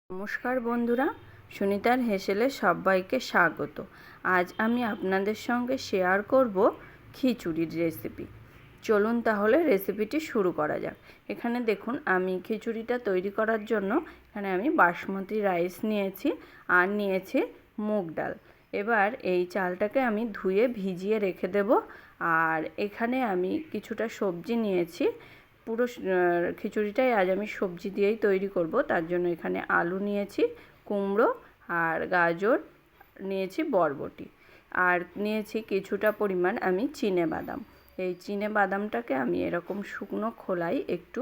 নমস্কার বন্ধুরা, সুনিতার হেসেলে সবাইকে স্বাগত। আজ আমি আপনাদের সঙ্গে শেয়ার করব খিচুড়ির রেসিপি। চলুন তাহলে রেসিপিটি শুরু করা যাক। এখানে দেখুন, আমি খিচুড়িটা তৈরি করার জন্য এখানে আমি বাসমতি রাইস নিয়েছি আর নিয়েছি মুগ ডাল। এবার এই চালটাকে আমি ধুয়ে ভিজিয়ে রেখে দেব। আর এখানে আমি কিছুটা সবজি নিয়েছি। পুরো খিচুড়িটাই আজ আমি সবজি দিয়েই তৈরি করব। তার জন্য এখানে আলু নিয়েছি, কুমড়ো আর গাজর নিয়েছি, বরবটি আর নিয়েছি কিছুটা পরিমাণ আমি চিনেবাদাম। এই চিনেবাদামটাকে আমি এরকম শুকনো খোলায় একটু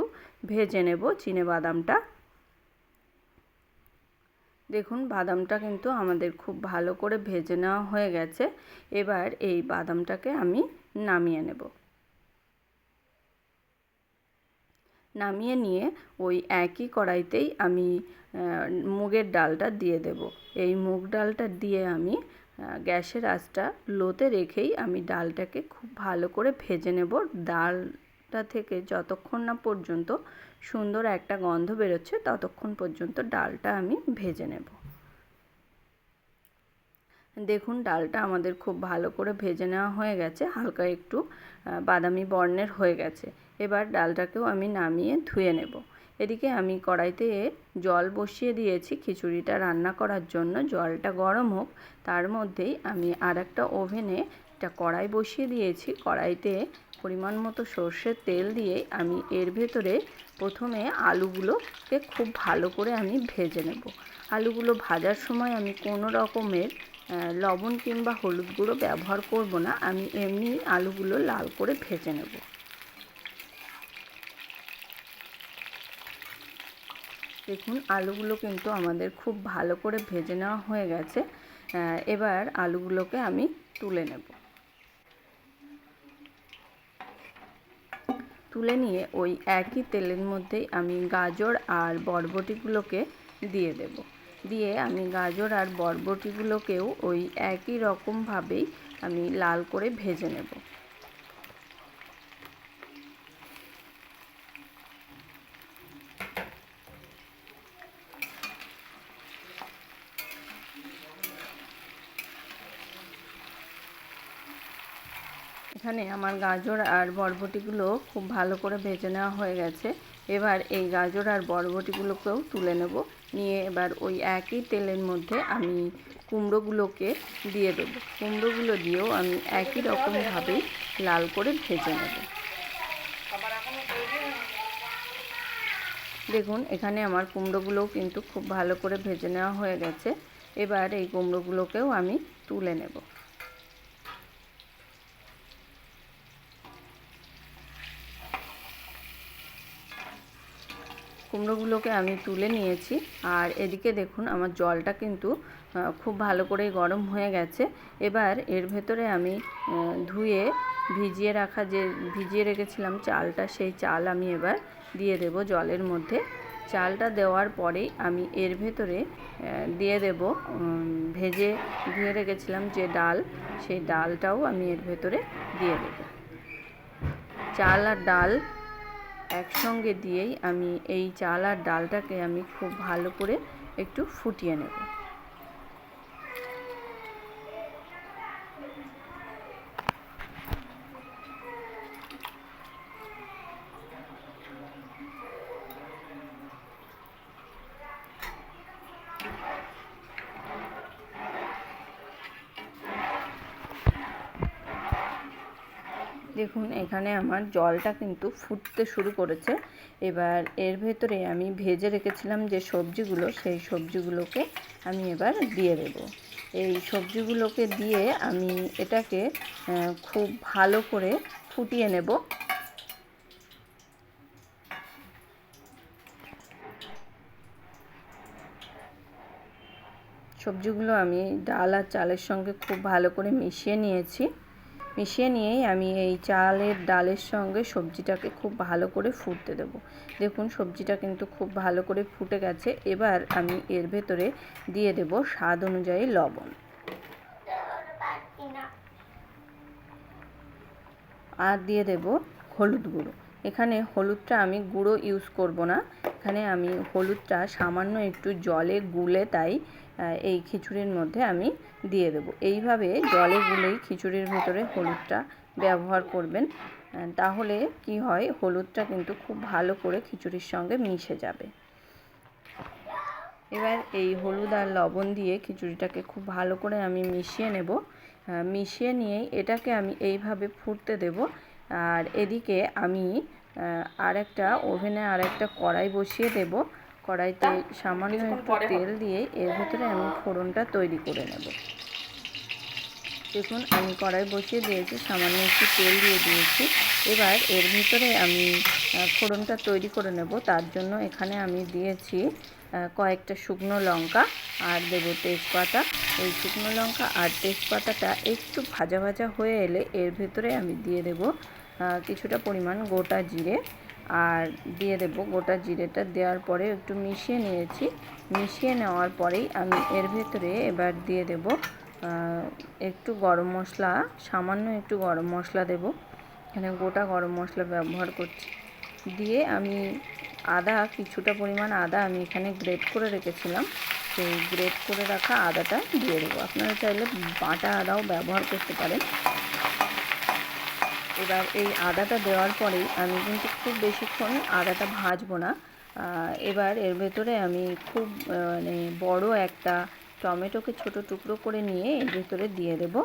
ভেজে নেব। চিনেবাদামটা দেখুন, বাদামটা কিন্তু আমাদের খুব ভালো করে ভেজে নেওয়া হয়ে গেছে। এবার এই বাদামটাকে আমি নামিয়ে নেব। নামিয়ে নিয়ে ওই একই কড়াইতেই আমি মুগের ডালটা দিয়ে দেব। এই মুগ ডালটা দিয়ে আমি গ্যাসের আঁচটা লোতে রেখেই আমি ডালটাকে খুব ভালো করে ভেজে নেব। ডালটা থেকে যতক্ষণ না পর্যন্ত সুন্দর একটা গন্ধ বেরোচ্ছে ততক্ষণ পর্যন্ত ডালটা আমি ভেজে নেব। দেখুন, ডালটা আমাদের খুব ভালো করে ভেজে নেওয়া হয়ে গেছে, হালকা একটু বাদামি বর্ণের হয়ে গেছে। এবার ডালটাকেও আমি নামিয়ে ধুয়ে নেব। এদিকে আমি কড়াইতে জল বসিয়ে দিয়েছি খিচুড়িটা রান্না করার জন্য। জলটা গরম হোক, তার মধ্যেই আমি আর একটা ওভেনে একটা কড়াই বসিয়ে দিয়েছি। কড়াইতে পরিমাণ মতো সর্ষের তেল দিয়ে আমি এর ভেতরে প্রথমে আলুগুলোকে খুব ভালো করে আমি ভেজে নেব। আলুগুলো ভাজার সময় আমি কোনো রকমের লবণ কিংবা হলুদ গুঁড়ো ব্যবহার করব না। আমি এমনি আলুগুলো লাল করে ভেজে নেব। দেখুন, আলুগুলো কিন্তু আমাদের খুব ভালো করে ভেজে নেওয়া হয়ে গেছে। এবার আলুগুলোকে আমি তুলে নেব। তুলে নিয়ে ওই একই তেলের মধ্যেই আমি গাজর আর বরবটিগুলোকে দিয়ে দেব। দিয়ে আমি গাজর আর বরবটিগুলোকেও ওই একই রকমভাবেই আমি লাল করে ভেজে নেব। এখানে আমার গাজর আর বরবটিগুলো খুব ভালো করে ভেজে নেওয়া হয়ে গেছে। এবার এই গাজর আর বরবটিগুলোকেও তুলে নেব। নিয়ে এবার ওই একই তেলের মধ্যে আমি কুমড়োগুলোকে দিয়ে দেবো। কুমড়োগুলো দিয়েও আমি একই রকমভাবেই লাল করে ভেজে নেব। দেখুন, এখানে আমার কুমড়োগুলোও কিন্তু খুব ভালো করে ভেজে নেওয়া হয়ে গেছে। এবার এই কুমড়োগুলোকেও আমি তুলে নেব। কুমড়োগুলোকে আমি তুলে নিয়েছি। আর এদিকে দেখুন, আমার জলটা কিন্তু খুব ভালো করেই গরম হয়ে গেছে। এবার এর ভেতরে আমি ধুয়ে ভিজিয়ে রেখেছিলাম চালটা, সেই চাল আমি এবার দিয়ে দেব জলের মধ্যে। চালটা দেওয়ার পরেই আমি এর ভেতরে দিয়ে দেব ভেজে ধুয়ে রেখেছিলাম যে ডাল, সেই ডালটাও আমি এর ভেতরে দিয়ে দেব। চাল আর ডাল একসঙ্গে দিয়েই আমি এই চাল আর ডালটাকে আমি খুব ভালো করে একটু ফুটিয়ে নেব। দেখুন, এখানে আমার জলটা কিন্তু ফুটতে শুরু করেছে। এবার এর ভেতরে আমি ভেজে রেখেছিলাম যে সবজিগুলো, সেই সবজিগুলোকে আমি এবার দিয়ে দেব। এই সবজিগুলোকে দিয়ে আমি এটাকে খুব ভালো করে ফুটিয়ে নেব। সবজিগুলো আমি ডাল আর চালের সঙ্গে খুব ভালো করে মিশিয়ে নিয়েছি। মিশিয়ে নিয়েই আমি এই চালের ডালের সঙ্গে সবজিটাকে খুব ভালো করে ফুটতে দেব। দেখুন, সবজিটা কিন্তু খুব ভালো করে ফুটে গেছে। এবার আমি এর ভেতরে দিয়ে দেব স্বাদ অনুযায়ী লবণ আর দিয়ে দেব হলুদ গুঁড়ো। এখানে হলুদটা আমি গুঁড়ো ইউজ করব না, এখানে আমি হলুদটা সামান্য একটু জলে গুলে তাই এই খিচুড়ির মধ্যে আমি দিয়ে দেব। এইভাবে জলে গুলেই খিচুড়ির ভেতরে হলুদটা ব্যবহার করবেন, তাহলে কি হয়, হলুদটা কিন্তু খুব ভালো করে খিচুড়ির সঙ্গে মিশে যাবে। এবার এই হলুদ আর লবণ দিয়ে খিচুড়িটাকে খুব ভালো করে আমি মিশিয়ে নেব। মিশিয়ে নিয়ে এটাকে আমি এইভাবে ফুটতে দেব। আর এদিকে আমি আরেকটা ওভেনে আরেকটা কড়াই বসিয়ে দেব। কড়াইতে সামান্য একটু তেল দিয়ে এর ভেতরে আমি ফোড়নটা তৈরি করে নেব। দেখুন আমি কড়াই বসিয়ে দিয়েছি, সামান্য একটু তেল দিয়ে দিয়েছি। এবার এর ভিতরে আমি ফোড়নটা তৈরি করে নেব। তার জন্য এখানে আমি দিয়েছি কয়েকটা শুকনো লঙ্কা আর দেব তেজপাতা। এই শুকনো লঙ্কা আর তেজপাতাটা একটু ভাজা ভাজা হয়ে এলে এর ভেতরে আমি দিয়ে দেব কিছুটা পরিমাণ গোটা জিরে, আর দিয়ে দেব গোটা জিরেটা দেওয়ার পরে একটু মিশিয়ে নিয়েছি। মিশিয়ে নেওয়ার পরেই আমি এর ভেতরে এবার দিয়ে দেব একটু গরম মশলা, সামান্য একটু গরম মশলা দেব। এখানে গোটা গরম মশলা ব্যবহার করছি। দিয়ে আমি কিছুটা পরিমাণ আদা আমি এখানে গ্রেট করে রেখেছিলাম, সেই গ্রেট করে রাখা আদাটা দিয়ে দেবো। আপনারা চাইলে বাটা আদাও ব্যবহার করতে পারেন। এবার এই আদাটা দেওয়ার পরেই আমি কিন্তু খুব বেশিক্ষণ আদাটা ভাজবো না। এবার এর ভেতরে আমি খুব বড় একটা টমেটোকে ছোট টুকরো করে নিয়ে এর ভেতরে দিয়ে দেব।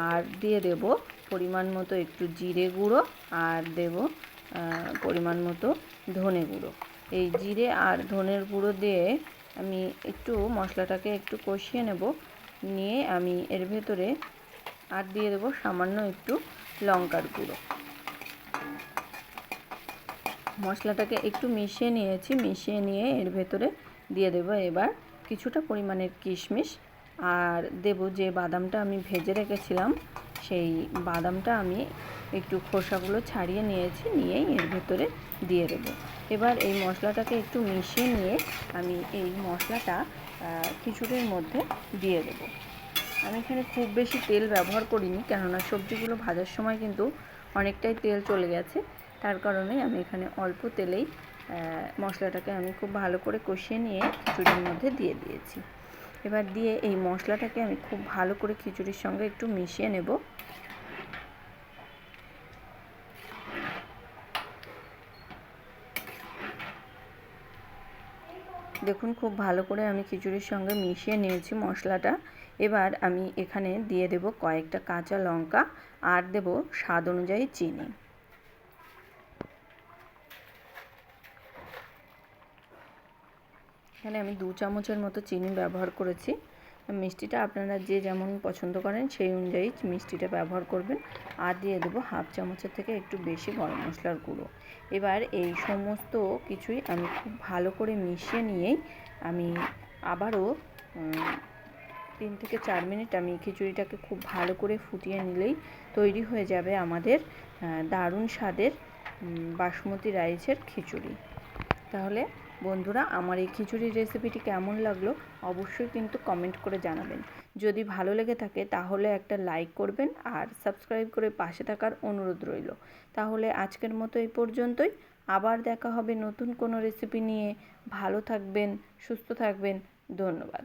আর দিয়ে দেব পরিমাণ মতো একটু জিরে গুঁড়ো, আর দেব পরিমাণ মতো ধনে গুঁড়ো। এই জিরে আর ধনের গুঁড়ো দিয়ে আমি একটু মশলাটাকে একটু কষিয়ে নেব। নিয়ে আমি এর ভেতরে আর দিয়ে দেব সামান্য একটু লঙ্কার গুঁড়ো। মশলাটাকে একটু মিশিয়ে নিয়েছি, মিশিয়ে নিয়ে এর ভেতরে দিয়ে দেব এবার কিছুটা পরিমাণের কিশমিশ, আর দেব যে বাদামটা আমি ভেজে রেখেছিলাম সেই বাদামটা আমি একটু খোসাগুলো ছাড়িয়ে নিয়েছি, নিয়েই এর ভেতরে দিয়ে দেব। এবার এই মশলাটাকে একটু মিশিয়ে নিয়ে আমি এই মশলাটা খিচুড়ির মধ্যে দিয়ে দেব। আমি এখানে খুব বেশি তেল ব্যবহার করিনি, কেননা সবজিগুলো ভাজার সময় কিন্তু অনেকটাই তেল চলে গেছে। তার কারণে আমি এখানে অল্প তেলেই মশলাটাকে আমি খুব ভালো করে কষিয়ে নিয়ে খিচুড়ির মধ্যে দিয়ে দিয়েছি। এবার দিয়ে এই মশলাটাকে আমি খুব ভালো করে খিচুড়ির সঙ্গে একটু মিশিয়ে নেব। দেখুন খুব ভালো করে আমি খিচুড়ির সঙ্গে মিশিয়ে নিয়েছি মশলাটা। এবার আমি এখানে দিয়ে দেব কয়েকটা কাঁচা লঙ্কা, আর দেব স্বাদ অনুযায়ী চিনি। এখানে আমি 2 চামচের মতো চিনি ব্যবহার করেছি। মিষ্টিটা আপনারা যে যেমন পছন্দ করেন সেই অনুযায়ী মিষ্টিটা ব্যবহার করবেন। আর দিয়ে দেবো হাফ চামচের থেকে একটু বেশি গরম মশলার গুঁড়ো। এবার এই সমস্ত কিছুই আমি খুব ভালো করে মিশিয়ে নিয়েই আমি আবারও 3 থেকে 4 মিনিট আমি খিচুড়িটাকে খুব ভালো করে ফুটিয়ে নিলেই তৈরি হয়ে যাবে আমাদের দারুণ স্বাদের বাসমতি রাইসের খিচুড়ি। তাহলে বন্ধুরা, আমার এই খিচুড়ির রেসিপিটি কেমন লাগলো অবশ্যই কিন্তু কমেন্ট করে জানাবেন। যদি ভালো লেগে থাকে তাহলে একটা লাইক করবেন, আর সাবস্ক্রাইব করে পাশে থাকার অনুরোধ রইল। তাহলে আজকের মতো এই পর্যন্তই। আবার দেখা হবে নতুন কোনো রেসিপি নিয়ে। ভালো থাকবেন, সুস্থ থাকবেন। ধন্যবাদ।